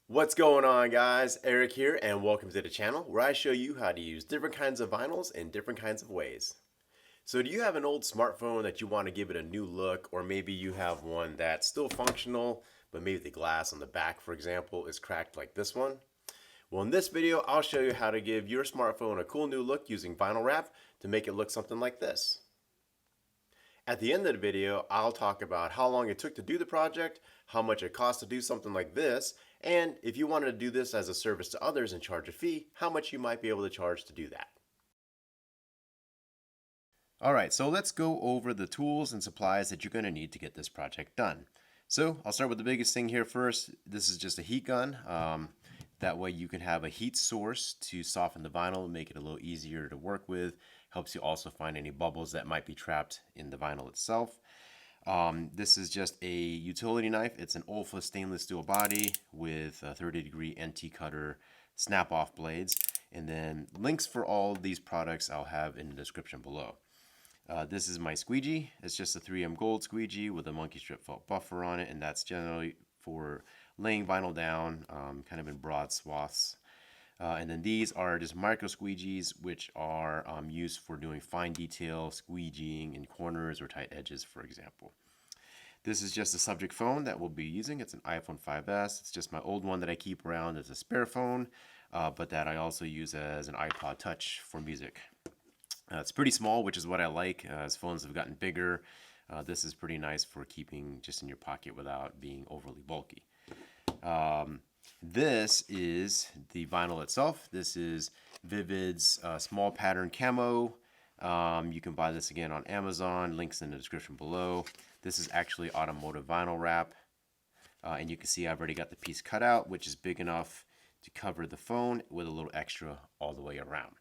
What's going on, guys? Eric here, and welcome to the channel where I show you how to use different kinds of vinyls in different kinds of ways. So do you have an old smartphone that you want to give it a new look, or maybe you have one that's still functional, but maybe the glass on the back, for example, is cracked like this one? Well, in this video, I'll show you how to give your smartphone a cool new look using vinyl wrap to make it look something like this. At the end of the video, I'll talk about how long it took to do the project, how much it costs to do something like this, and if you wanted to do this as a service to others and charge a fee, how much you might be able to charge to do that. Alright, so let's go over the tools and supplies that you're going to need to get this project done. So I'll start with the biggest thing here first. This is just a heat gun. That way you can have a heat source to soften the vinyl, make it a little easier to work with. Helps you also find any bubbles that might be trapped in the vinyl itself. This is just a utility knife. It's an Olfa stainless steel body with a 30-degree NT cutter snap-off blades. And then links for all these products I'll have in the description below. This is my squeegee. It's just a 3M gold squeegee with a monkey strip felt buffer on it, and that's generally for laying vinyl down kind of in broad swaths. And then these are just micro squeegees, which are used for doing fine detail squeegeeing in corners or tight edges, for example. This is just a subject phone that we'll be using. It's an iPhone 5S. It's just my old one that I keep around as a spare phone, but that I also use as an iPod Touch for music. It's pretty small, which is what I like. As phones have gotten bigger, this is pretty nice for keeping just in your pocket without being overly bulky. This is the vinyl itself. This is Vvivid's small pattern camo. You can buy this again on Amazon. Links in the description below. This is actually automotive vinyl wrap. And you can see I've already got the piece cut out, which is big enough to cover the phone with a little extra all the way around.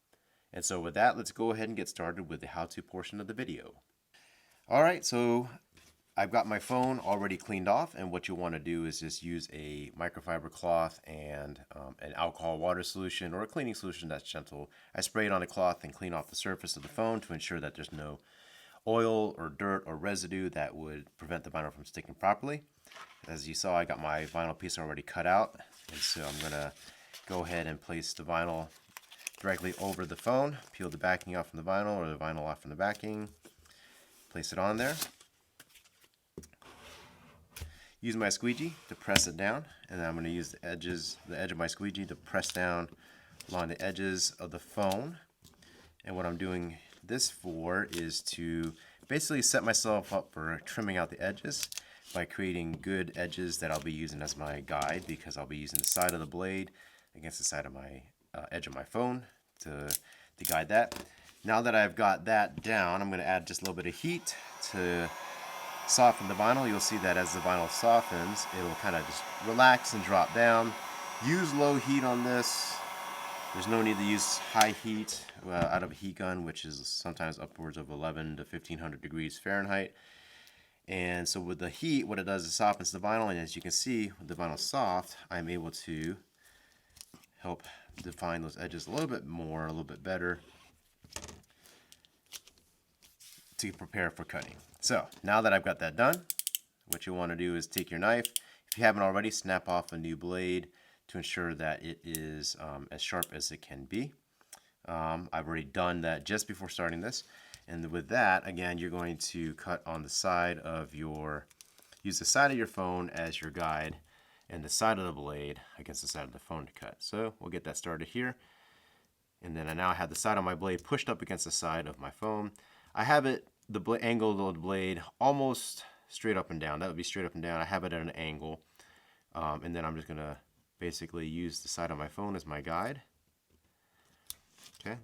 And so with that, let's go ahead and get started with the how-to portion of the video. Alright, so I've got my phone already cleaned off, and what you want to do is just use a microfiber cloth and an alcohol water solution or a cleaning solution that's gentle. I spray it on the cloth and clean off the surface of the phone to ensure that there's no oil or dirt or residue that would prevent the vinyl from sticking properly. As you saw, I got my vinyl piece already cut out, and so I'm going to go ahead and place the vinyl directly over the phone, peel the backing off from the vinyl or the vinyl off from the backing, place it on there. Use my squeegee to press it down, and then I'm going to use the edge of my squeegee to press down along the edges of the phone. And what I'm doing this for is to basically set myself up for trimming out the edges by creating good edges that I'll be using as my guide, because I'll be using the side of the blade against the side of my edge of my phone to guide that. Now that I've got that down, I'm going to add just a little bit of heat to soften the vinyl. You'll see that as the vinyl softens, it'll kind of just relax and drop down. Use low heat on this. There's no need to use high heat out of a heat gun, which is sometimes upwards of 11 to 1500 degrees Fahrenheit. And so with the heat, what it does is softens the vinyl, and as you can see, with the vinyl soft, I'm able to help define those edges a little bit more, a little bit better to prepare for cutting. So now that I've got that done, what you want to do is take your knife. If you haven't already, snap off a new blade to ensure that it is as sharp as it can be. I've already done that just before starting this. And with that, again, you're going to cut on the side of use the side of your phone as your guide and the side of the blade against the side of the phone to cut. So we'll get that started here. And then I now have the side of my blade pushed up against the side of my phone. I have it, the angle of the blade, almost straight up and down. That would be straight up and down. I have it at an angle. And then I'm just going to basically use the side of my phone as my guide. Okay.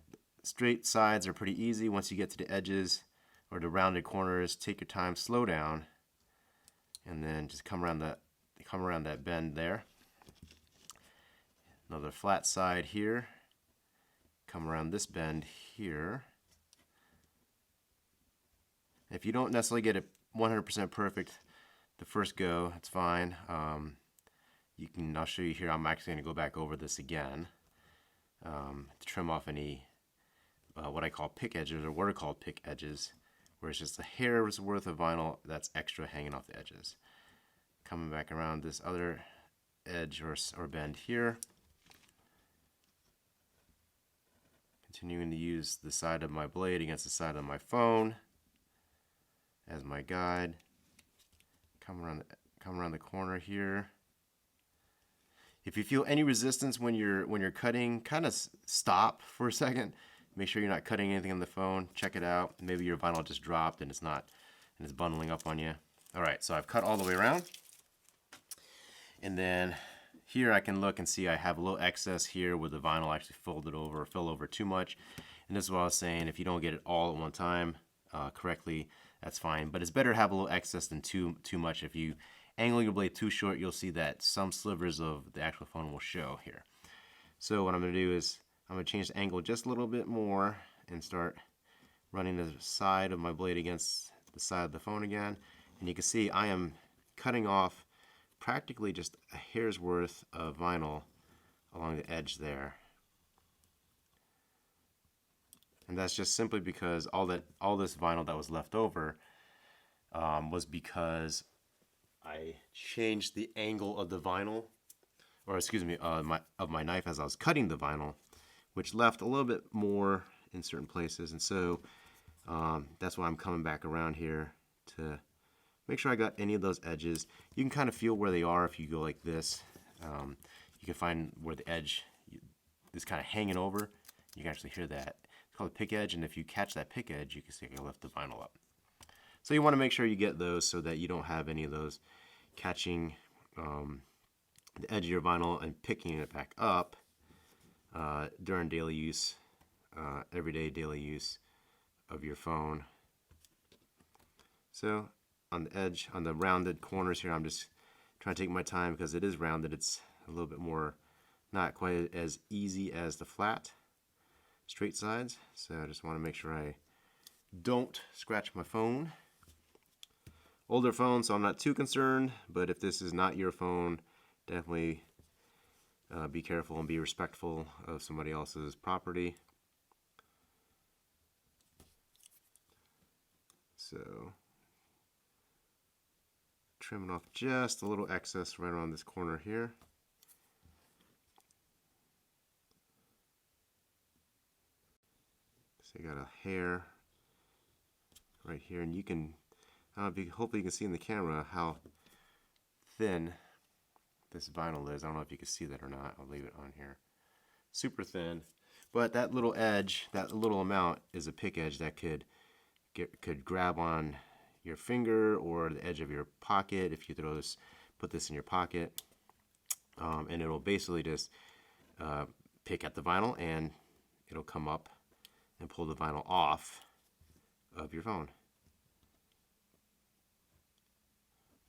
Straight sides are pretty easy. Once you get to the edges or the rounded corners, take your time, slow down, and then just come around that bend there. Another flat side here. Come around this bend here. If you don't necessarily get it 100% perfect the first go, it's fine. I'll show you here. I'm actually going to go back over this again to trim off any what I call pick edges, or what are called pick edges, where it's just a hair's worth of vinyl that's extra hanging off the edges. Coming back around this other edge or bend here. Continuing to use the side of my blade against the side of my phone as my guide. Come around the corner here. If you feel any resistance when you're cutting, kind of stop for a second. Make sure you're not cutting anything on the phone. Check it out. Maybe your vinyl just dropped and it's bundling up on you. All right, so I've cut all the way around. And then here I can look and see I have a little excess here where the vinyl actually folded over or fell over too much. And this is what I was saying, if you don't get it all at one time correctly, that's fine. But it's better to have a little excess than too much. If you angle your blade too short, you'll see that some slivers of the actual phone will show here. So what I'm going to do is I'm going to change the angle just a little bit more and start running the side of my blade against the side of the phone again. And you can see I am cutting off practically just a hair's worth of vinyl along the edge there. And that's just simply because all this vinyl that was left over was because I changed the angle of the vinyl, or excuse me, of my knife as I was cutting the vinyl, which left a little bit more in certain places. And so that's why I'm coming back around here to make sure I got any of those edges. You can kind of feel where they are if you go like this. You can find where the edge is kind of hanging over. You can actually hear that. It's called a pick edge, and if you catch that pick edge, you can see I can lift the vinyl up. So you want to make sure you get those so that you don't have any of those catching the edge of your vinyl and picking it back up during daily use, everyday daily use of your phone. So on the edge, on the rounded corners here, I'm just trying to take my time because it is rounded. It's a little bit more, not quite as easy as the flat, straight sides. So I just want to make sure I don't scratch my phone. Older phone, so I'm not too concerned, but if this is not your phone, definitely be careful and be respectful of somebody else's property. So trimming off just a little excess right around this corner here. So you got a hair right here, and you can, hopefully you can see in the camera how thin this vinyl is. I don't know if you can see that or not. I'll leave it on here. Super thin, but that little edge, that little amount is a pick edge that could grab on your finger or the edge of your pocket if you put this in your pocket, and it'll basically just pick at the vinyl and it'll come up and pull the vinyl off of your phone.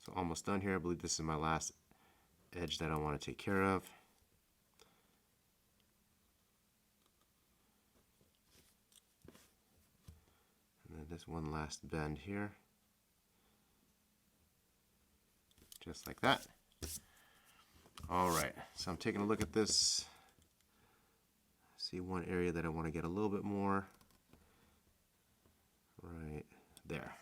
So almost done here. I believe this is my last edge that I want to take care of. And then this one last bend here. Just like that. All right, so I'm taking a look at this. See one area that I want to get a little bit more. Right there.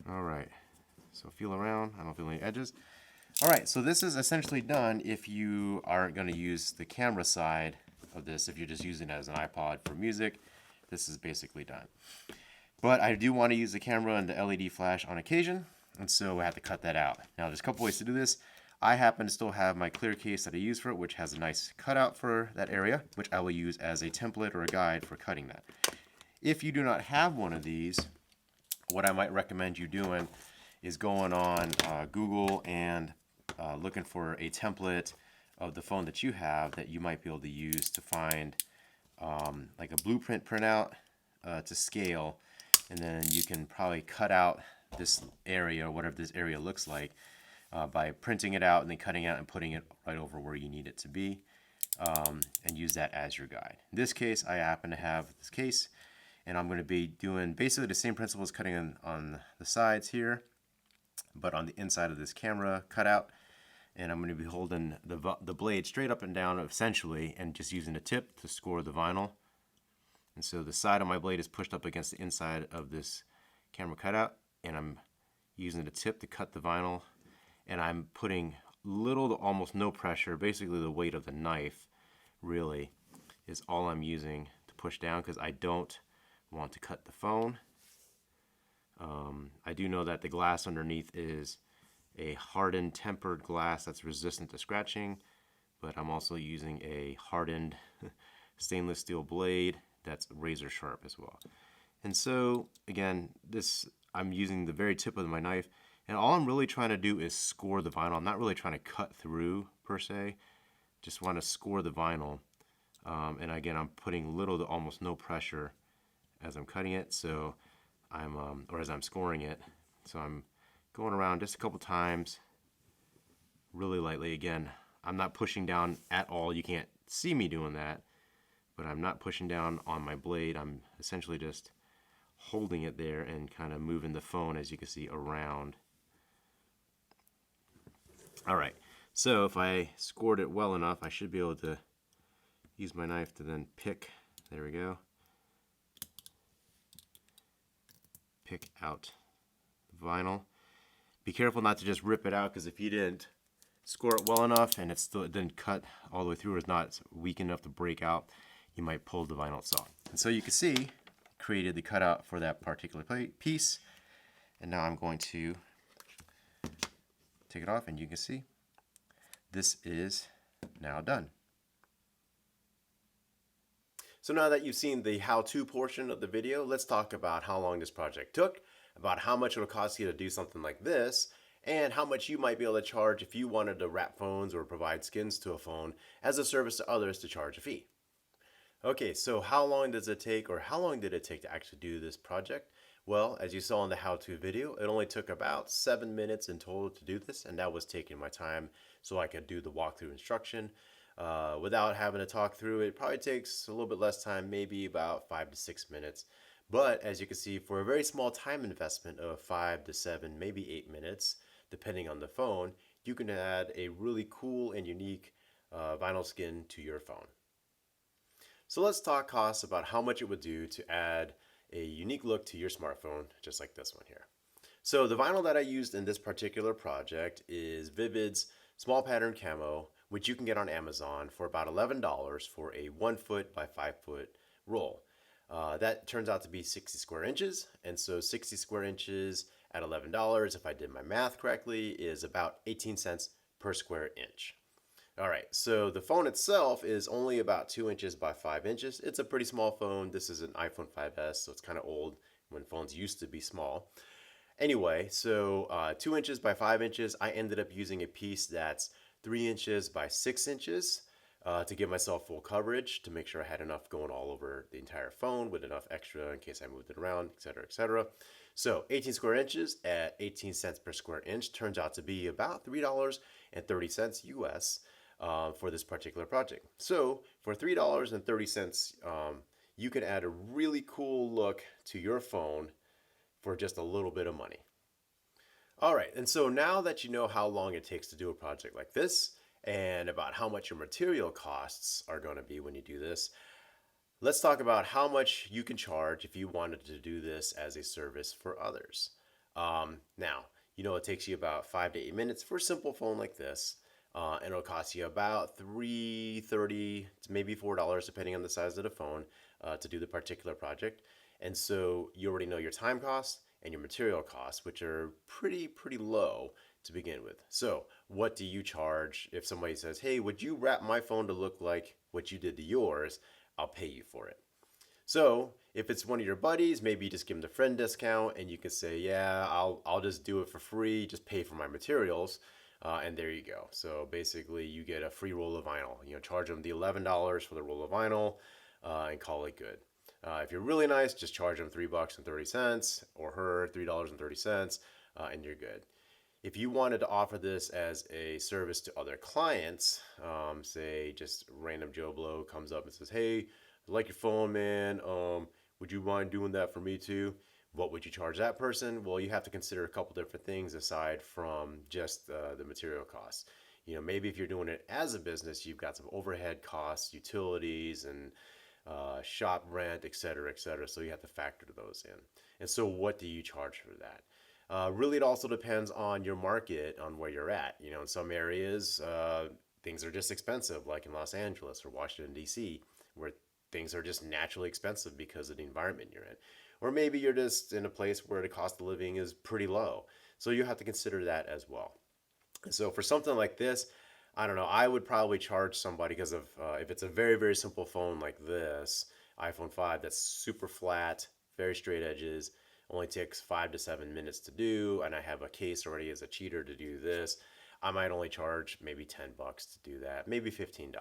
All right, so feel around. I don't feel any edges. All right, so this is essentially done if you aren't going to use the camera side of this. If you're just using it as an iPod for music, this is basically done. But I do want to use the camera and the LED flash on occasion, and so I have to cut that out. Now, there's a couple ways to do this. I happen to still have my clear case that I use for it, which has a nice cutout for that area, which I will use as a template or a guide for cutting that. If you do not have one of these, what I might recommend you doing is going on Google and looking for a template of the phone that you have that you might be able to use to find like a blueprint printout to scale, and then you can probably cut out this area or whatever this area looks like by printing it out and then cutting out and putting it right over where you need it to be, and use that as your guide. In this case, I happen to have this case, and I'm going to be doing basically the same principles, cutting on the sides here, but on the inside of this camera cutout. And I'm going to be holding the blade straight up and down essentially, and just using the tip to score the vinyl. And so the side of my blade is pushed up against the inside of this camera cutout, and I'm using the tip to cut the vinyl, and I'm putting little to almost no pressure. Basically the weight of the knife really is all I'm using to push down, because I don't want to cut the phone. I do know that the glass underneath is a hardened tempered glass that's resistant to scratching, but I'm also using a hardened stainless steel blade that's razor sharp as well. And so again, I'm using the very tip of my knife, and all I'm really trying to do is score the vinyl. I'm not really trying to cut through per se, just want to score the vinyl. And again, I'm putting little to almost no pressure as I'm cutting it, so or as I'm scoring it. So I'm going around just a couple times, really lightly. Again, I'm not pushing down at all. You can't see me doing that, but I'm not pushing down on my blade. I'm essentially just holding it there and kind of moving the phone, as you can see, around. All right, so if I scored it well enough, I should be able to use my knife to then pick, there we go, pick out the vinyl. Be careful not to just rip it out, because if you didn't score it well enough and it didn't cut all the way through, or it's not weak enough to break out, you might pull the vinyl itself. And so you can see, created the cutout for that particular piece, and now I'm going to take it off, and you can see this is now done. So now that you've seen the how-to portion of the video, let's talk about how long this project took, about how much it'll cost you to do something like this, and how much you might be able to charge if you wanted to wrap phones or provide skins to a phone as a service to others to charge a fee. Okay, so how long does it take, or how long did it take to actually do this project? Well, as you saw in the how-to video, it only took about 7 minutes in total to do this, and that was taking my time so I could do the walkthrough instruction. Without having to talk through it, probably takes a little bit less time, maybe about 5 to 6 minutes. But as you can see, for a very small time investment of 5 to 7, maybe 8 minutes, depending on the phone, you can add a really cool and unique vinyl skin to your phone. So let's talk costs, about how much it would do to add a unique look to your smartphone, just like this one here. So the vinyl that I used in this particular project is Vvivid's small pattern camo, which you can get on Amazon for about $11 for a 1 foot by 5 foot roll. That turns out to be 60 square inches, and so 60 square inches at $11, if I did my math correctly, is about 18 cents per square inch. All right, so the phone itself is only about 2 inches by 5 inches. It's a pretty small phone. This is an iPhone 5S, so it's kind of old when phones used to be small. Anyway, so 2 inches by 5 inches, I ended up using a piece that's 3 inches by 6 inches to give myself full coverage, to make sure I had enough going all over the entire phone with enough extra in case I moved it around, etc., etc. So 18 square inches at 18 cents per square inch turns out to be about $3.30 US. For this particular project. So for $3.30, you can add a really cool look to your phone for just a little bit of money. All right, and so now that you know how long it takes to do a project like this, and about how much your material costs are going to be when you do this, let's talk about how much you can charge if you wanted to do this as a service for others. Now, you know it takes you about 5 to 8 minutes for a simple phone like this. And it'll cost you about $3.30 to maybe $4, depending on the size of the phone, to do the particular project. And so you already know your time costs and your material costs, which are pretty low to begin with. So what do you charge if somebody says, hey, would you wrap my phone to look like what you did to yours? I'll pay you for it. So if it's one of your buddies, maybe you just give them the friend discount, and you can say, yeah, I'll just do it for free, just pay for my materials. And there you go. So basically you get a free roll of vinyl. You know, charge them the $11 for the roll of vinyl and call it good. If you're really nice, just charge them $3.30 or her $3.30 and you're good. If you wanted to offer this as a service to other clients, say just random Joe Blow comes up and says, hey, I like your phone, man. Would you mind doing that for me too? What would you charge that person? Well, you have to consider a couple different things aside from just the material costs. You know, maybe if you're doing it as a business, you've got some overhead costs, utilities, and shop rent, etc., etc. So you have to factor those in. And so, what do you charge for that? Really, it also depends on your market, on where you're at. You know, in some areas, things are just expensive, like in Los Angeles or Washington, D.C., where things are just naturally expensive because of the environment you're in. Or maybe you're just in a place where the cost of living is pretty low. So you have to consider that as well. So for something like this, I don't know, I would probably charge somebody because of if it's a very, very simple phone like this, iPhone 5, that's super flat, very straight edges, only takes 5 to 7 minutes to do, and I have a case already as a cheater to do this, I might only charge maybe $10 to do that, maybe $15.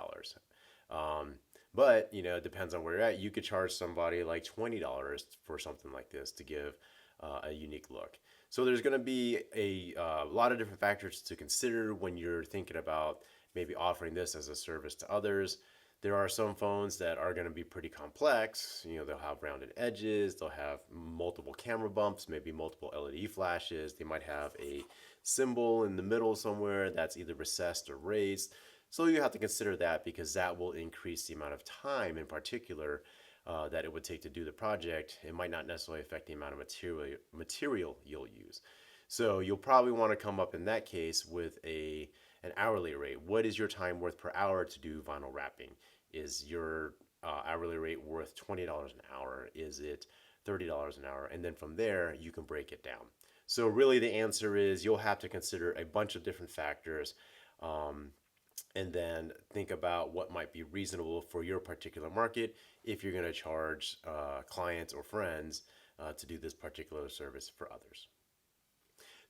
Um, but you know, it depends on where you're at. You could charge somebody like $20 for something like this to give a unique look. So there's going to be a lot of different factors to consider when you're thinking about maybe offering this as a service to others. There are some phones that are going to be pretty complex. You know, they'll have rounded edges, they'll have multiple camera bumps, maybe multiple LED flashes. They might have a symbol in the middle somewhere that's either recessed or raised. So you have to consider that because that will increase the amount of time in particular that it would take to do the project. It might not necessarily affect the amount of material you'll use. So you'll probably want to come up in that case with an hourly rate. What is your time worth per hour to do vinyl wrapping? Is your hourly rate worth $20 an hour? Is it $30 an hour? And then from there, you can break it down. So really the answer is you'll have to consider a bunch of different factors. And then think about what might be reasonable for your particular market if you're going to charge clients or friends to do this particular service for others.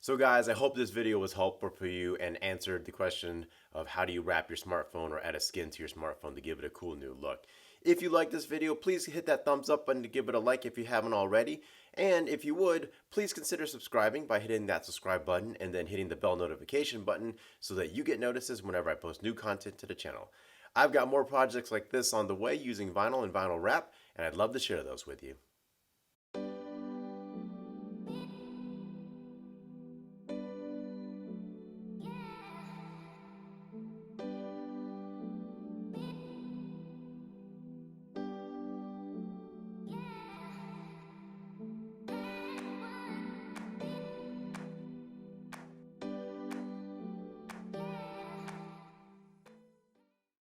So guys, I hope this video was helpful for you and answered the question of how do you wrap your smartphone or add a skin to your smartphone to give it a cool new look. If you like this video, please hit that thumbs up button to give it a like if you haven't already. And if you would, please consider subscribing by hitting that subscribe button and then hitting the bell notification button so that you get notices whenever I post new content to the channel. I've got more projects like this on the way using vinyl and vinyl wrap, and I'd love to share those with you.